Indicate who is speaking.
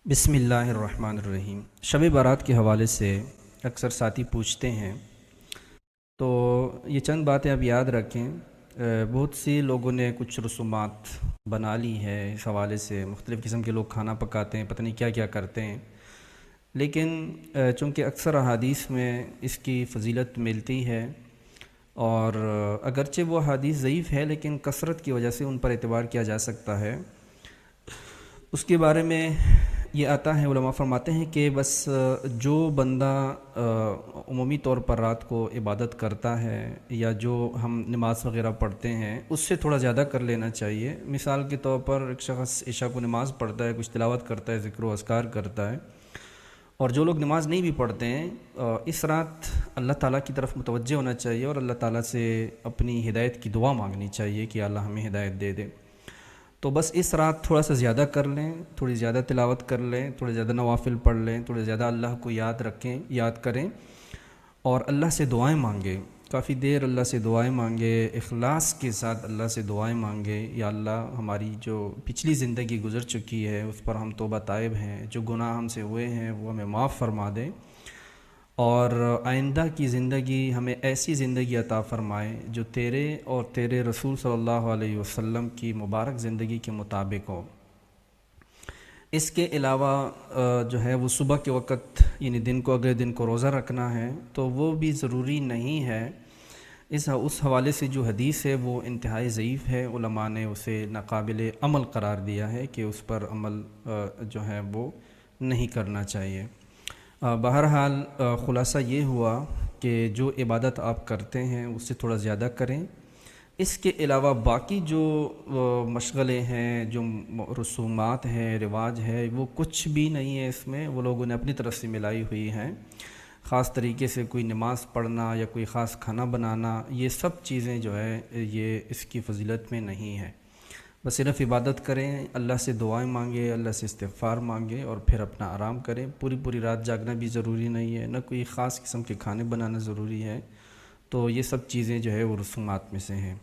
Speaker 1: بسم اللہ الرحمن الرحیم۔ شب بارات کے حوالے سے اکثر ساتھی پوچھتے ہیں، تو یہ چند باتیں اب یاد رکھیں۔ بہت سی لوگوں نے کچھ رسومات بنا لی ہے اس حوالے سے، مختلف قسم کے لوگ کھانا پکاتے ہیں، پتہ نہیں کیا کیا کرتے ہیں، لیکن چونکہ اکثر احادیث میں اس کی فضیلت ملتی ہے، اور اگرچہ وہ احادیث ضعیف ہے لیکن کثرت کی وجہ سے ان پر اعتبار کیا جا سکتا ہے۔ اس کے بارے میں یہ آتا ہے، علماء فرماتے ہیں کہ بس جو بندہ عمومی طور پر رات کو عبادت کرتا ہے یا جو ہم نماز وغیرہ پڑھتے ہیں اس سے تھوڑا زیادہ کر لینا چاہیے۔ مثال کے طور پر ایک شخص عشاء کو نماز پڑھتا ہے، کچھ تلاوت کرتا ہے، ذکر و اذکار کرتا ہے، اور جو لوگ نماز نہیں بھی پڑھتے ہیں، اس رات اللہ تعالیٰ کی طرف متوجہ ہونا چاہیے اور اللہ تعالیٰ سے اپنی ہدایت کی دعا مانگنی چاہیے کہ اللہ ہمیں ہدایت دے دے۔ تو بس اس رات تھوڑا سا زیادہ کر لیں، تھوڑی زیادہ تلاوت کر لیں، تھوڑے زیادہ نوافل پڑھ لیں، تھوڑے زیادہ اللہ کو یاد رکھیں، یاد کریں، اور اللہ سے دعائیں مانگیں۔ کافی دیر اللہ سے دعائیں مانگے، اخلاص کے ساتھ اللہ سے دعائیں مانگے، یا اللہ ہماری جو پچھلی زندگی گزر چکی ہے اس پر ہم توبہ تائب ہیں، جو گناہ ہم سے ہوئے ہیں وہ ہمیں معاف فرما دیں، اور آئندہ کی زندگی ہمیں ایسی زندگی عطا فرمائے جو تیرے اور تیرے رسول صلی اللہ علیہ وسلم کی مبارک زندگی کے مطابق ہو۔ اس کے علاوہ جو ہے وہ صبح کے وقت، یعنی دن کو، اگلے دن کو روزہ رکھنا ہے تو وہ بھی ضروری نہیں ہے۔ اس حوالے سے جو حدیث ہے وہ انتہائی ضعیف ہے، علماء نے اسے ناقابل عمل قرار دیا ہے کہ اس پر عمل جو ہے وہ نہیں کرنا چاہیے۔ بہرحال خلاصہ یہ ہوا کہ جو عبادت آپ کرتے ہیں اس سے تھوڑا زیادہ کریں۔ اس کے علاوہ باقی جو مشغلے ہیں، جو رسومات ہیں، رواج ہے، وہ کچھ بھی نہیں ہے اس میں، وہ لوگوں نے اپنی طرف سے ملائی ہوئی ہیں۔ خاص طریقے سے کوئی نماز پڑھنا یا کوئی خاص کھانا بنانا، یہ سب چیزیں جو ہے یہ اس کی فضیلت میں نہیں ہے۔ بس صرف عبادت کریں، اللہ سے دعائیں مانگیں، اللہ سے استغفار مانگیں، اور پھر اپنا آرام کریں۔ پوری رات جاگنا بھی ضروری نہیں ہے، نہ کوئی خاص قسم کے کھانے بنانا ضروری ہے۔ تو یہ سب چیزیں جو ہے وہ رسومات میں سے ہیں۔